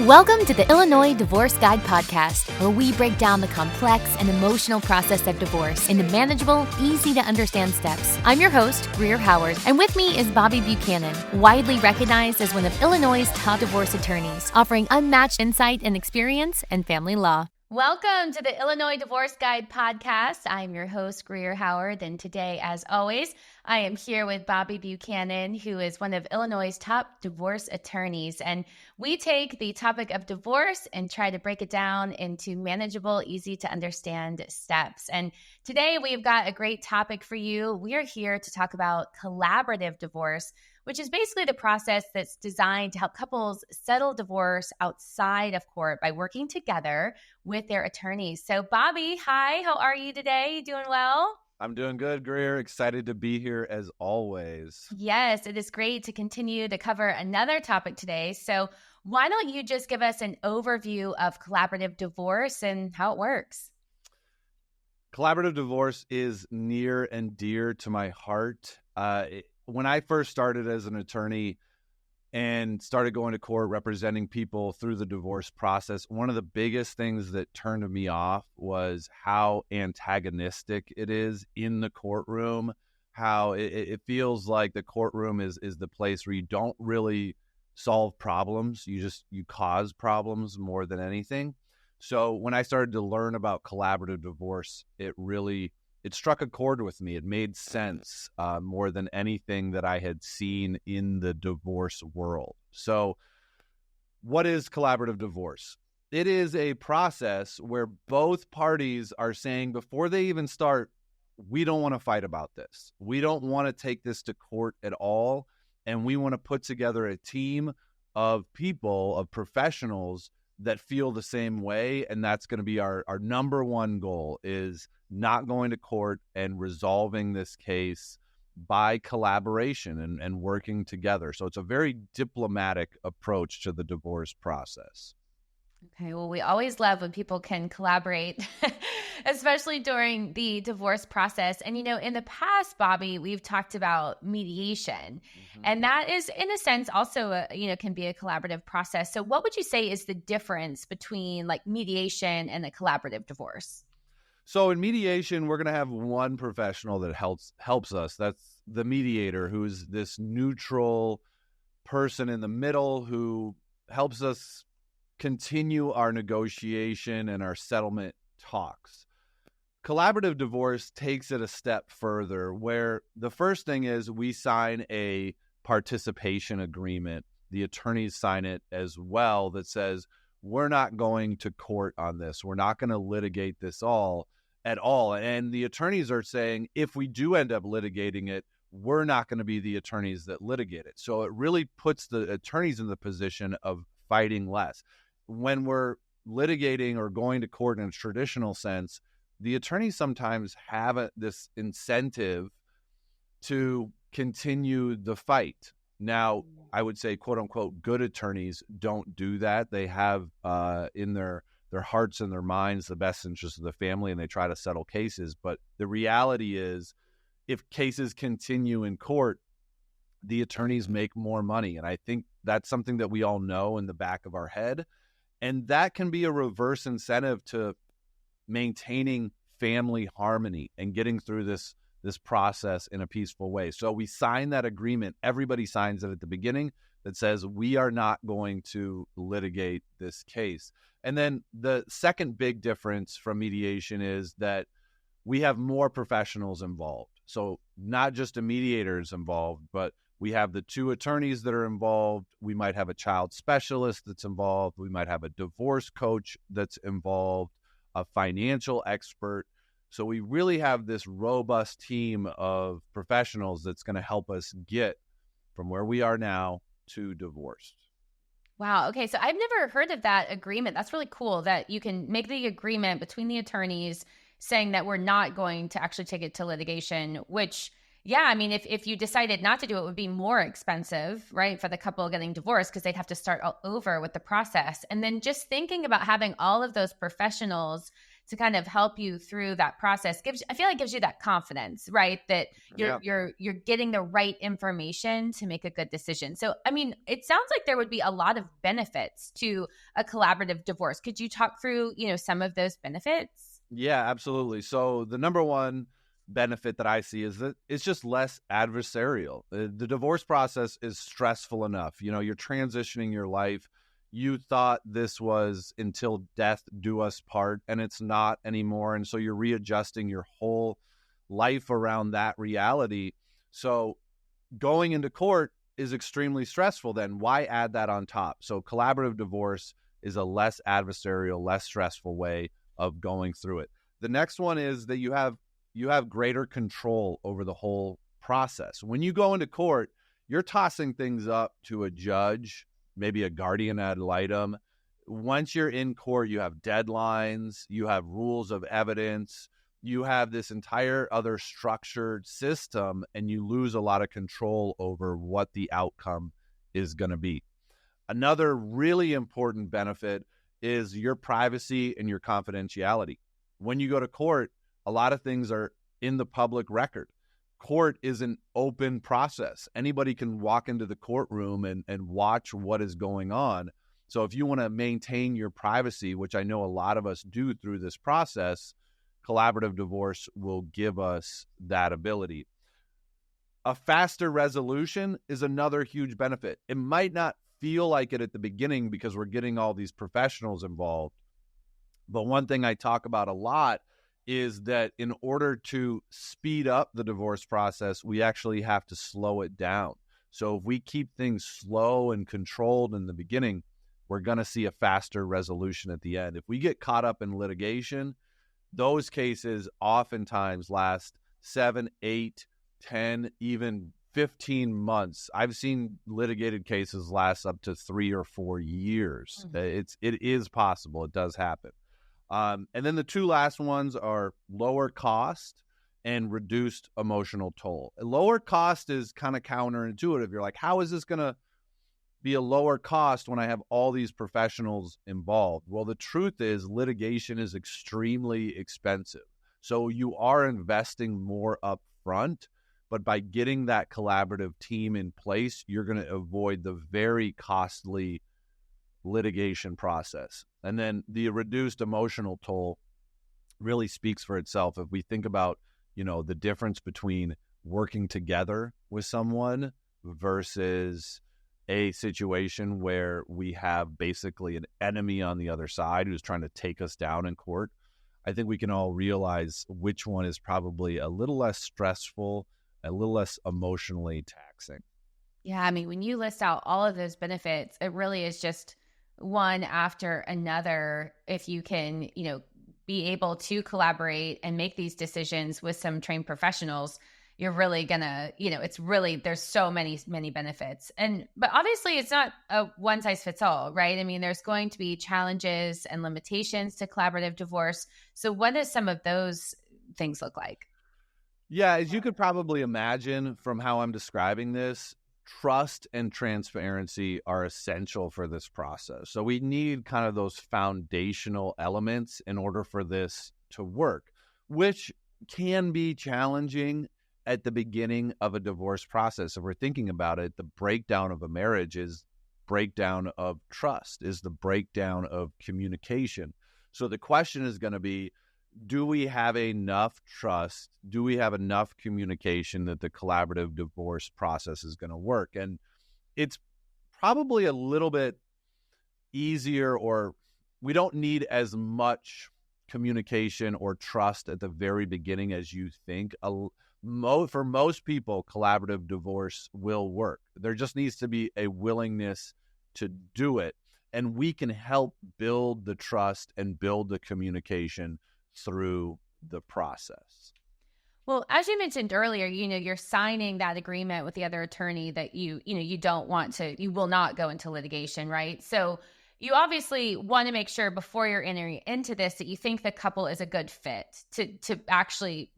Welcome to the Illinois Divorce Guide podcast, where we break down the complex and emotional process of divorce into manageable, easy-to-understand steps. I'm your host, Greer Howard, and with me is Bobby Buchanan, widely recognized as one of Illinois' top divorce attorneys, offering unmatched insight and experience in family law. Welcome to the Illinois Divorce Guide podcast. I'm your host, Greer Howard, and today, as always, I am here with Bobby Buchanan, who is one of Illinois' top divorce attorneys. And we take the topic of divorce and try to break it down into manageable, easy to understand steps. And today we've got a great topic for you. We are here to talk about collaborative divorce, which is basically the process that's designed to help couples settle divorce outside of court by working together with their attorneys. So Bobby, hi, how are you today? You doing well? I'm doing good, Greer. Excited to be here as always. Yes, it is great to continue to cover another topic today. So why don't you just give us an overview of collaborative divorce and how it works? Collaborative divorce is near and dear to my heart. When I first started as an attorney and started going to court representing people through the divorce process, one of the biggest things that turned me off was how antagonistic it is in the courtroom, how it feels like the courtroom is the place where you don't really solve problems. You cause problems more than anything. So when I started to learn about collaborative divorce, it struck a chord with me. It made sense more than anything that I had seen in the divorce world. So what is collaborative divorce? It is a process where both parties are saying before they even start, we don't want to fight about this. We don't want to take this to court at all. And we want to put together a team of people, of professionals that feel the same way. And that's going to be our number one goal, is not going to court and resolving this case by collaboration and working together. So it's a very diplomatic approach to the divorce process. Okay, well, we always love when people can collaborate, especially during the divorce process. And, in the past, Bobby, we've talked about mediation, and that is, in a sense, also, can be a collaborative process. So what would you say is the difference between mediation and a collaborative divorce? So in mediation, we're going to have one professional that helps us. That's the mediator, who's this neutral person in the middle who helps us continue our negotiation and our settlement talks. Collaborative divorce takes it a step further, where the first thing is we sign a participation agreement. The attorneys sign it as well, that says we're not going to court on this. We're not going to litigate this at all. And the attorneys are saying, if we do end up litigating it, we're not going to be the attorneys that litigate it. So it really puts the attorneys in the position of fighting less. When we're litigating or going to court in a traditional sense, the attorneys sometimes have this incentive to continue the fight. Now, I would say, quote unquote, good attorneys don't do that. They have in their hearts and their minds the best interest of the family, and they try to settle cases. But the reality is, if cases continue in court, the attorneys make more money. And I think that's something that we all know in the back of our head. And that can be a reverse incentive to maintaining family harmony and getting through this process in a peaceful way. So we sign that agreement. Everybody signs it at the beginning that says we are not going to litigate this case. And then the second big difference from mediation is that we have more professionals involved. So not just a mediator is involved, but we have the two attorneys that are involved. We might have a child specialist that's involved. We might have a divorce coach that's involved, a financial expert. So we really have this robust team of professionals that's going to help us get from where we are now to divorce. Wow. Okay. So I've never heard of that agreement. That's really cool that you can make the agreement between the attorneys saying that we're not going to actually take it to litigation, which, yeah, I mean, if you decided not to do it, it would be more expensive, right, for the couple getting divorced, because they'd have to start all over with the process. And then just thinking about having all of those professionals to kind of help you through that process I feel like gives you that confidence, right? That you're getting the right information to make a good decision. So, I mean, it sounds like there would be a lot of benefits to a collaborative divorce. Could you talk through, some of those benefits? Yeah, absolutely. So the number one benefit that I see is that it's just less adversarial. The divorce process is stressful enough. You're transitioning your life. You thought this was until death do us part, and it's not anymore. And so you're readjusting your whole life around that reality. So going into court is extremely stressful. Then why add that on top? So collaborative divorce is a less adversarial, less stressful way of going through it. The next one is that you have greater control over the whole process. When you go into court, you're tossing things up to a judge, maybe a guardian ad litem. Once you're in court, you have deadlines, you have rules of evidence, you have this entire other structured system, and you lose a lot of control over what the outcome is going to be. Another really important benefit is your privacy and your confidentiality. When you go to court, a lot of things are in the public record. Court is an open process. Anybody can walk into the courtroom and watch what is going on. So if you want to maintain your privacy, which I know a lot of us do through this process, collaborative divorce will give us that ability. A faster resolution is another huge benefit. It might not feel like it at the beginning because we're getting all these professionals involved. But one thing I talk about a lot is that in order to speed up the divorce process, we actually have to slow it down. So if we keep things slow and controlled in the beginning, we're going to see a faster resolution at the end. If we get caught up in litigation, those cases oftentimes last 7, 8, 10, even 15 months. I've seen litigated cases last up to 3 or 4 years. Mm-hmm. It is possible. It does happen. And then the two last ones are lower cost and reduced emotional toll. Lower cost is kind of counterintuitive. You're like, how is this going to be a lower cost when I have all these professionals involved? Well, the truth is litigation is extremely expensive. So you are investing more up front, but by getting that collaborative team in place, you're going to avoid the very costly litigation process. And then the reduced emotional toll really speaks for itself. If we think about, the difference between working together with someone versus a situation where we have basically an enemy on the other side who's trying to take us down in court, I think we can all realize which one is probably a little less stressful, a little less emotionally taxing. Yeah, I mean, when you list out all of those benefits, it really is just one after another. If you can, be able to collaborate and make these decisions with some trained professionals, you're really gonna, it's really, there's so many benefits. But obviously it's not a one size fits all, right? I mean, there's going to be challenges and limitations to collaborative divorce. So what does some of those things look like? Yeah, as you could probably imagine from how I'm describing this, trust and transparency are essential for this process. So we need kind of those foundational elements in order for this to work, which can be challenging at the beginning of a divorce process. If we're thinking about it, the breakdown of a marriage is breakdown of trust, is the breakdown of communication. So the question is going to be, do we have enough trust? Do we have enough communication that the collaborative divorce process is going to work? And it's probably a little bit easier, or we don't need as much communication or trust at the very beginning as you think. For most people, collaborative divorce will work. There just needs to be a willingness to do it. And we can help build the trust and build the communication through the process. Well, as you mentioned earlier, you're signing that agreement with the other attorney that you will not go into litigation, right? So you obviously want to make sure before you're entering into this that you think the couple is a good fit to actually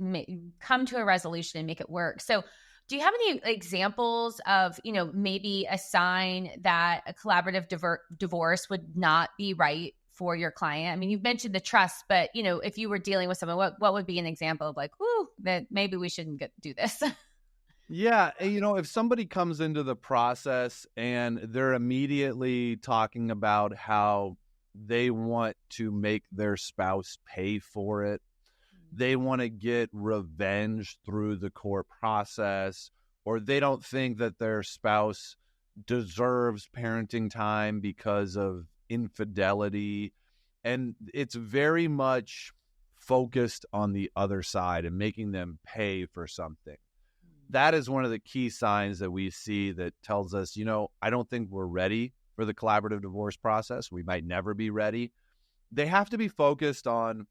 come to a resolution and make it work. So do you have any examples of, maybe a sign that a collaborative divorce would not be right for your client? I mean, you've mentioned the trust, but if you were dealing with someone, what would be an example of like, ooh, that maybe we shouldn't do this? Yeah, if somebody comes into the process and they're immediately talking about how they want to make their spouse pay for it, they want to get revenge through the court process, or they don't think that their spouse deserves parenting time because of infidelity. And it's very much focused on the other side and making them pay for something. That is one of the key signs that we see that tells us, I don't think we're ready for the collaborative divorce process. We might never be ready. They have to be focused on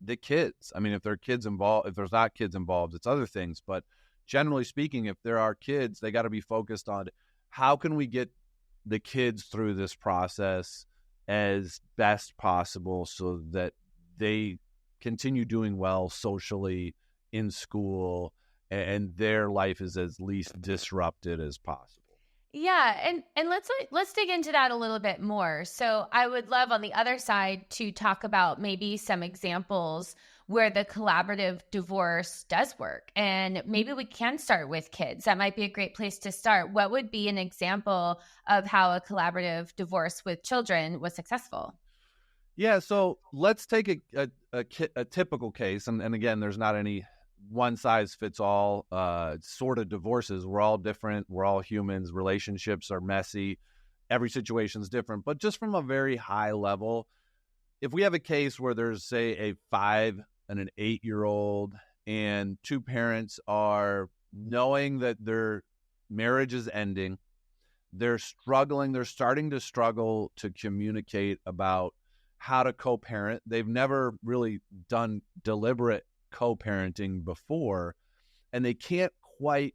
the kids. I mean, if there are kids involved, if there's not kids involved, it's other things. But generally speaking, if there are kids, they got to be focused on how can we get the kids through this process as best possible so that they continue doing well socially in school and their life is as least disrupted as possible. Yeah, and let's dig into that a little bit more. So I would love on the other side to talk about maybe some examples where the collaborative divorce does work. And maybe we can start with kids. That might be a great place to start. What would be an example of how a collaborative divorce with children was successful? Yeah, so let's take a typical case. And again, there's not any one size fits all sort of divorces. We're all different. We're all humans. Relationships are messy. Every situation is different. But just from a very high level, if we have a case where there's, say, a 5 and an 8-year-old and two parents are knowing that their marriage is ending, they're struggling, they're starting to struggle to communicate about how to co-parent. They've never really done deliberate co-parenting before, and they can't quite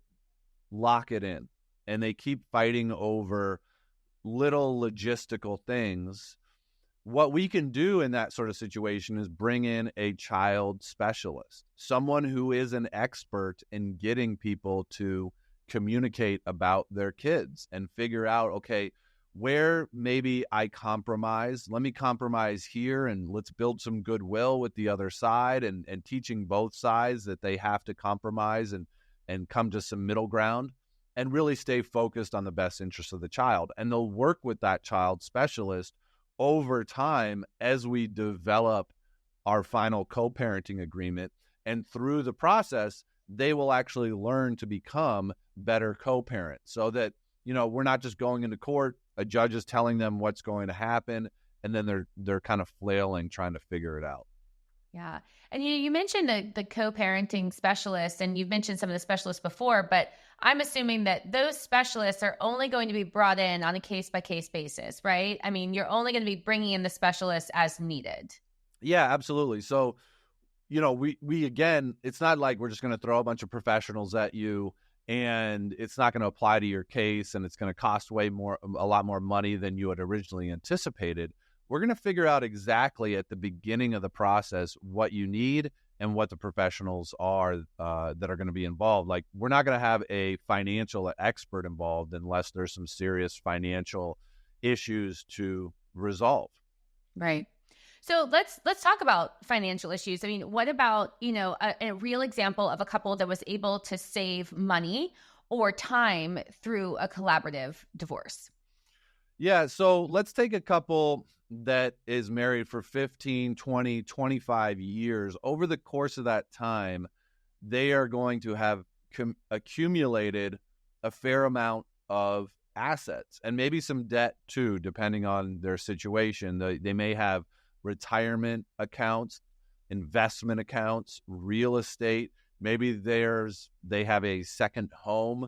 lock it in, and they keep fighting over little logistical things. What we can do in that sort of situation is bring in a child specialist, someone who is an expert in getting people to communicate about their kids and figure out, okay, where maybe I compromise, let me compromise here and let's build some goodwill with the other side and teaching both sides that they have to compromise and come to some middle ground and really stay focused on the best interest of the child. And they'll work with that child specialist over time as we develop our final co-parenting agreement. And through the process, they will actually learn to become better co-parents so that, we're not just going into court, a judge is telling them what's going to happen, and then they're kind of flailing, trying to figure it out. Yeah. And you mentioned the co-parenting specialists, and you've mentioned some of the specialists before, but I'm assuming that those specialists are only going to be brought in on a case-by-case basis, right? I mean, you're only going to be bringing in the specialists as needed. Yeah, absolutely. So, we again, it's not like we're just going to throw a bunch of professionals at you and it's not going to apply to your case and it's going to cost a lot more money than you had originally anticipated. We're going to figure out exactly at the beginning of the process what you need and what the professionals are that are going to be involved. Like, we're not going to have a financial expert involved unless there's some serious financial issues to resolve. Right. So let's talk about financial issues. I mean, what about, a real example of a couple that was able to save money or time through a collaborative divorce? Yeah. So let's take a couple that is married for 15, 20, 25 years. Over the course of that time, they are going to have accumulated a fair amount of assets and maybe some debt too, depending on their situation. They may have retirement accounts, investment accounts, real estate. Maybe they have a second home.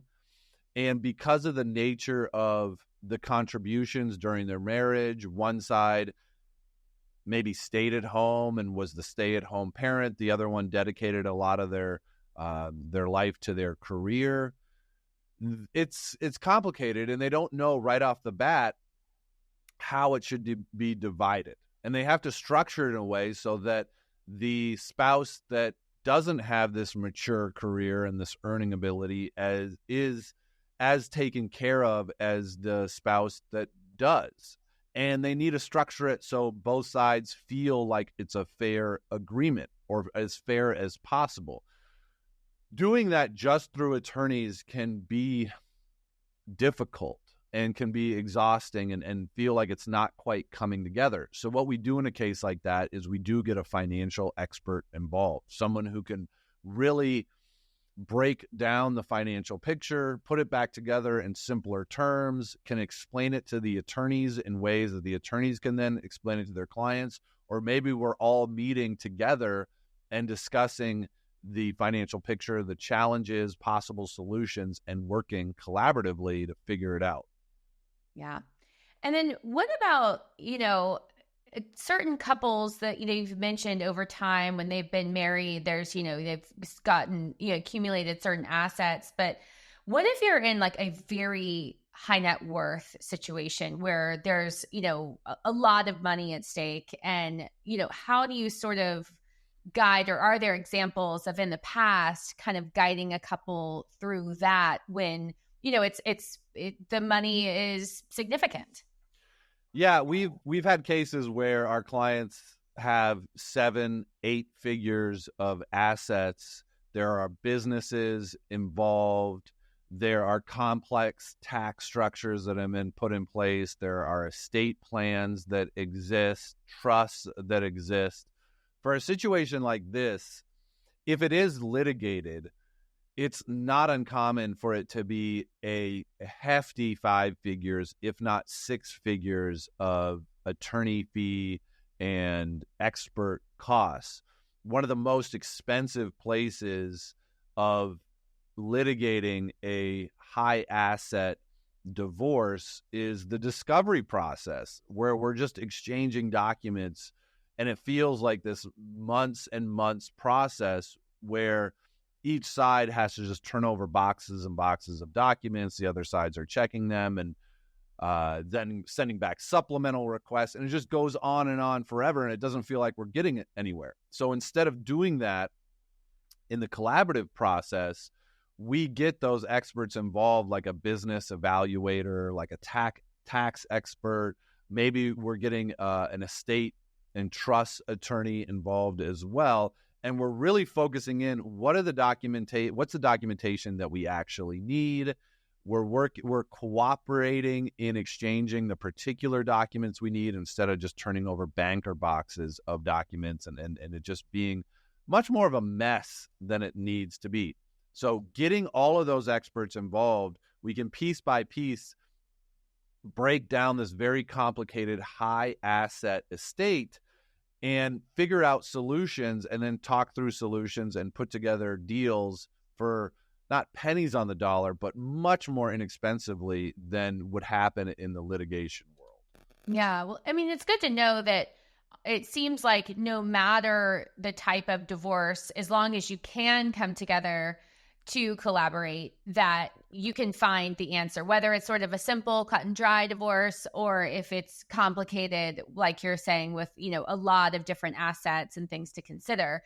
And because of the nature of the contributions during their marriage, one side maybe stayed at home and was the stay-at-home parent. The other one dedicated a lot of their life to their career. It's complicated, and they don't know right off the bat how it should be divided. And they have to structure it in a way so that the spouse that doesn't have this mature career and this earning ability is as taken care of as the spouse that does. and they need to structure it so both sides feel like it's a fair agreement or as fair as possible. Doing that just through attorneys can be difficult and can be exhausting and feel like it's not quite coming together. So what we do in a case like that is we do get a financial expert involved, someone who can really break down the financial picture, put it back together in simpler terms, can explain it to the attorneys in ways that the attorneys can then explain it to their clients, or maybe we're all meeting together and discussing the financial picture, the challenges, possible solutions, and working collaboratively to figure it out. Yeah. And then what about, certain couples that, you've mentioned over time when they've been married, there's, they've gotten, accumulated certain assets. But what if you're in like a very high net worth situation where there's, a lot of money at stake, and, how do you sort of guide, or are there examples of in the past kind of guiding a couple through that when, the money is significant? Yeah, we've had cases where our clients have 7-8 figures of assets. There are businesses involved. There are complex tax structures that have been put in place. There are estate plans that exist, trusts that exist. For a situation like this, if it is litigated, it's not uncommon for it to be a hefty 5 figures, if not 6 figures of attorney fee and expert costs. One of the most expensive places of litigating a high asset divorce is the discovery process, where we're just exchanging documents, and it feels like this months and months process where each side has to just turn over boxes and boxes of documents. The other sides are checking them and then sending back supplemental requests. And it just goes on and on forever, and it doesn't feel like we're getting it anywhere. So instead of doing that in the collaborative process, we get those experts involved, like a business evaluator, like a tax expert. Maybe we're getting an estate and trust attorney involved as well. And we're really focusing in what's the documentation that we actually need. We're cooperating in exchanging the particular documents we need instead of just turning over banker boxes of documents and it just being much more of a mess than it needs to be. So getting all of those experts involved, we can piece by piece break down this very complicated high asset estate and figure out solutions, and then talk through solutions and put together deals for not pennies on the dollar, but much more inexpensively than would happen in the litigation world. Yeah. Well, I mean, it's good to know that it seems like no matter the type of divorce, as long as you can come together to collaborate, that you can find the answer, whether it's sort of a simple cut and dry divorce, or if it's complicated, like you're saying, with, a lot of different assets and things to consider.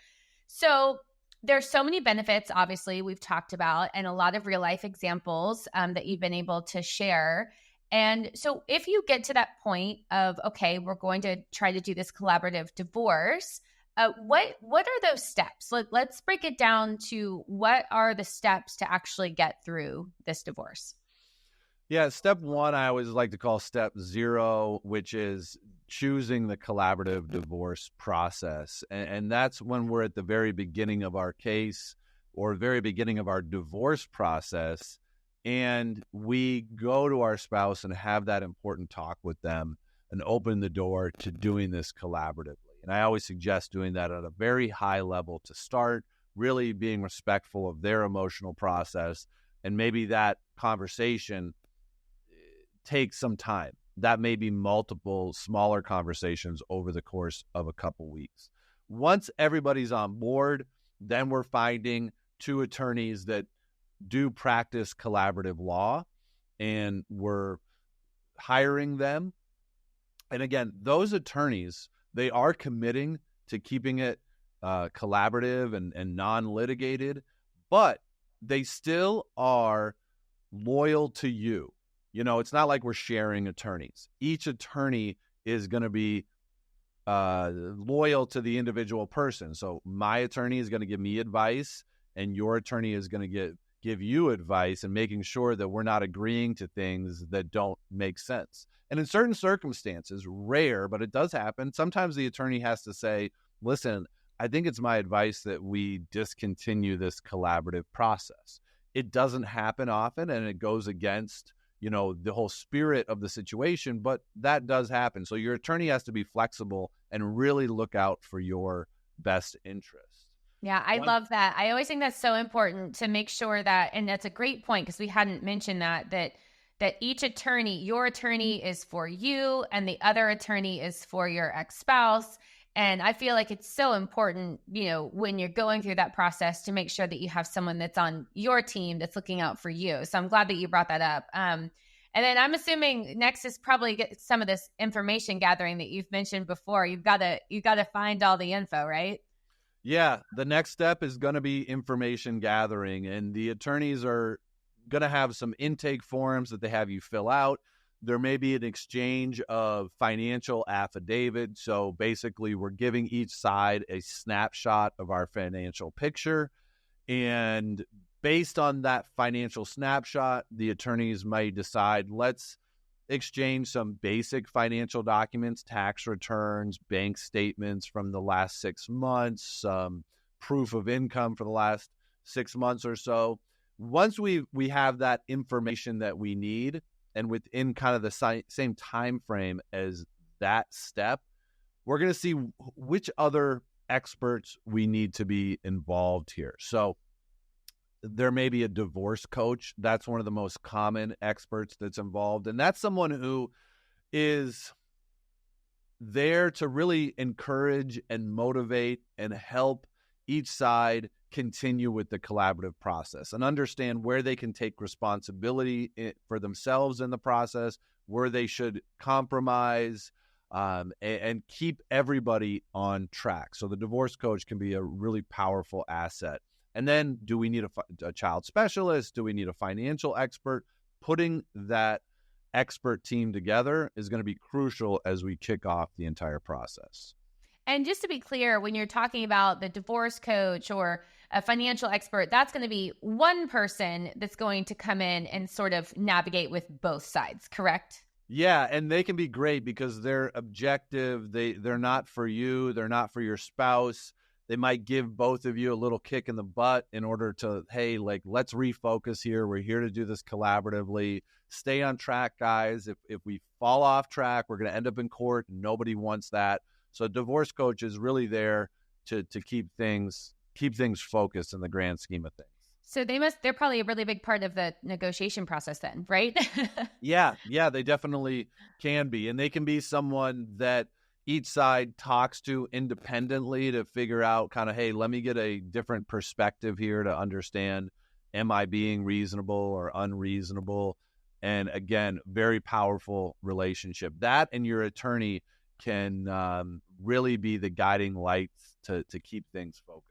So there's so many benefits, obviously, we've talked about, and a lot of real life examples that you've been able to share. And so if you get to that point of, okay, we're going to try to do this collaborative divorce, what are those steps? Let's break it down to what are the steps to actually get through this divorce? Yeah, step one, I always like to call step 0, which is choosing the collaborative divorce process. And that's when we're at the very beginning of our case or very beginning of our divorce process. And we go to our spouse and have that important talk with them and open the door to doing this collaboratively. And I always suggest doing that at a very high level to start, really being respectful of their emotional process. And maybe that conversation takes some time. That may be multiple smaller conversations over the course of a couple weeks. Once everybody's on board, then we're finding 2 attorneys that do practice collaborative law, and we're hiring them. And again, those attorneys, they are committing to keeping it collaborative and non-litigated, but they still are loyal to you. It's not like we're sharing attorneys. Each attorney is going to be loyal to the individual person. So my attorney is going to give me advice, and your attorney is going to give you advice, and making sure that we're not agreeing to things that don't make sense. And in certain circumstances, rare, but it does happen, sometimes the attorney has to say, listen, I think it's my advice that we discontinue this collaborative process. It doesn't happen often, and it goes against, the whole spirit of the situation, but that does happen. So your attorney has to be flexible and really look out for your best interest. Yeah, I love that. I always think that's so important to make sure that, and that's a great point because we hadn't mentioned that each attorney, your attorney is for you and the other attorney is for your ex-spouse. And I feel like it's so important, when you're going through that process, to make sure that you have someone that's on your team that's looking out for you. So I'm glad that you brought that up. And then I'm assuming next is probably get some of this information gathering that you've mentioned before. You've got to find all the info, right? Yeah, the next step is going to be information gathering, and the attorneys are going to have some intake forms that they have you fill out. There may be an exchange of financial affidavit. So basically, we're giving each side a snapshot of our financial picture. And based on that financial snapshot, the attorneys might decide, let's exchange some basic financial documents, tax returns, bank statements from the last 6 months, some proof of income for the last 6 months or so. Once we have that information that we need, and within kind of the same time frame as that step, we're going to see which other experts we need to be involved here. So there may be a divorce coach. That's one of the most common experts that's involved. And that's someone who is there to really encourage and motivate and help each side continue with the collaborative process and understand where they can take responsibility for themselves in the process, where they should compromise, and keep everybody on track. So the divorce coach can be a really powerful asset. And then, do we need a child specialist? Do we need a financial expert? Putting that expert team together is going to be crucial as we kick off the entire process. And just to be clear, when you're talking about the divorce coach or a financial expert, that's going to be one person that's going to come in and sort of navigate with both sides, correct? Yeah, and they can be great because they're objective. They're not for you. They're not for your spouse. They might give both of you a little kick in the butt in order to, hey, let's refocus here. We're here to do this collaboratively. Stay on track, guys. If we fall off track, we're going to end up in court. Nobody wants that. So a divorce coach is really there to keep things focused in the grand scheme of things. So they're probably a really big part of the negotiation process then, right? Yeah, they definitely can be. And they can be someone that each side talks to independently to figure out kind of, hey, let me get a different perspective here to understand, am I being reasonable or unreasonable? And again, very powerful relationship. That and your attorney can really be the guiding lights to keep things focused.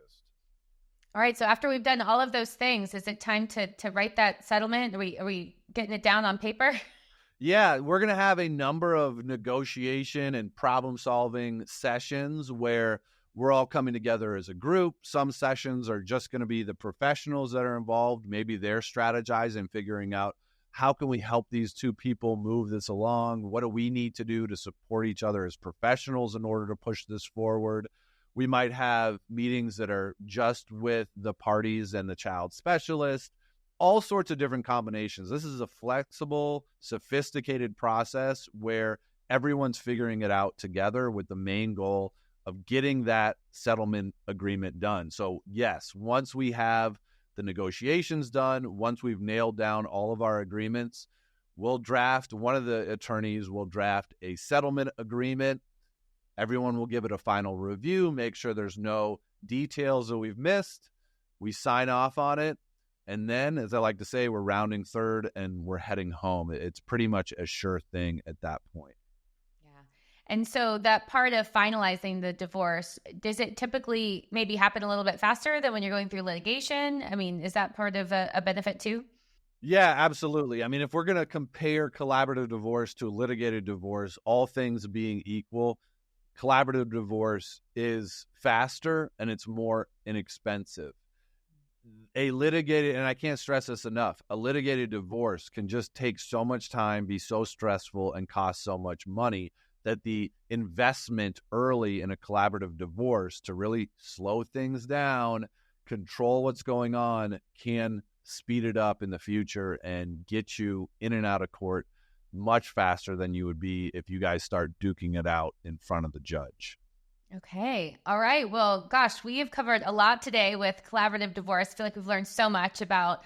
All right. So after we've done all of those things, is it time to write that settlement? Are we getting it down on paper? Yeah, we're going to have a number of negotiation and problem-solving sessions where we're all coming together as a group. Some sessions are just going to be the professionals that are involved. Maybe they're strategizing, figuring out how can we help these two people move this along? What do we need to do to support each other as professionals in order to push this forward? We might have meetings that are just with the parties and the child specialist. All sorts of different combinations. This is a flexible, sophisticated process where everyone's figuring it out together with the main goal of getting that settlement agreement done. So yes, once we have the negotiations done, once we've nailed down all of our agreements, one of the attorneys will draft a settlement agreement. Everyone will give it a final review, make sure there's no details that we've missed. We sign off on it. And then, as I like to say, we're rounding third and we're heading home. It's pretty much a sure thing at that point. Yeah. And so that part of finalizing the divorce, does it typically maybe happen a little bit faster than when you're going through litigation? I mean, is that part of a benefit too? Yeah, absolutely. I mean, if we're going to compare collaborative divorce to litigated divorce, all things being equal, collaborative divorce is faster and it's more inexpensive. A litigated, and I can't stress this enough, a litigated divorce can just take so much time, be so stressful, and cost so much money that the investment early in a collaborative divorce to really slow things down, control what's going on, can speed it up in the future and get you in and out of court much faster than you would be if you guys start duking it out in front of the judge. Okay. All right. Well, gosh, we have covered a lot today with collaborative divorce. I feel like we've learned so much about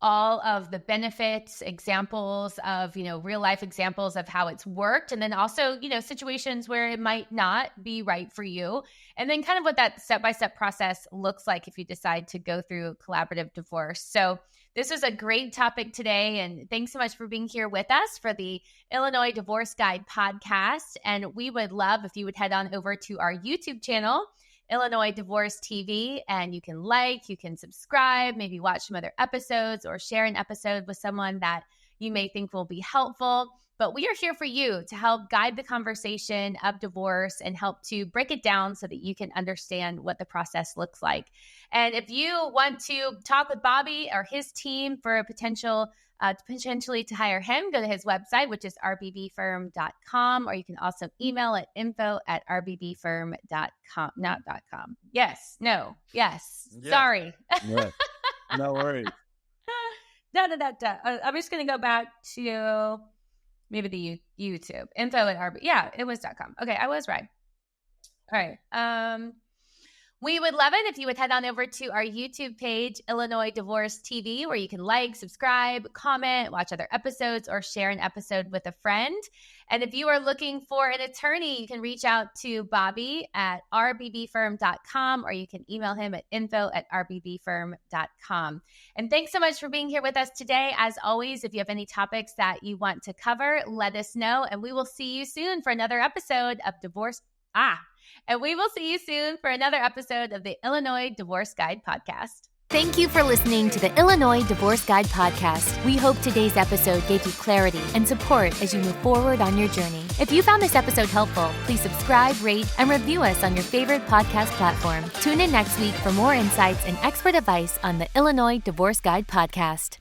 all of the benefits, examples of, real life examples of how it's worked. And then also, situations where it might not be right for you. And then kind of what that step-by-step process looks like if you decide to go through collaborative divorce. So this was a great topic today. And thanks so much for being here with us for the Illinois Divorce Guide podcast. And we would love if you would head on over to our YouTube channel, Illinois Divorce TV, and you can subscribe, maybe watch some other episodes or share an episode with someone that you may think will be helpful. But we are here for you to help guide the conversation of divorce and help to break it down so that you can understand what the process looks like. And if you want to talk with Bobby or his team for a potentially to hire him, go to his website, which is rbbfirm.com, or you can also email at info@rbbfirm.com, not .com. Yes, no, yes, yeah. Sorry. Yeah. No worries. I'm just going to go back to maybe the YouTube. Info@rbb. Yeah, it was .com. Okay, I was right. All right. We would love it if you would head on over to our YouTube page, Illinois Divorce TV, where you can subscribe, comment, watch other episodes, or share an episode with a friend. And if you are looking for an attorney, you can reach out to Bobby at rbbfirm.com, or you can email him at info@rbbfirm.com. And thanks so much for being here with us today. As always, if you have any topics that you want to cover, let us know, and we will see you soon for another episode of And we will see you soon for another episode of the Illinois Divorce Guide podcast. Thank you for listening to the Illinois Divorce Guide podcast. We hope today's episode gave you clarity and support as you move forward on your journey. If you found this episode helpful, please subscribe, rate, and review us on your favorite podcast platform. Tune in next week for more insights and expert advice on the Illinois Divorce Guide podcast.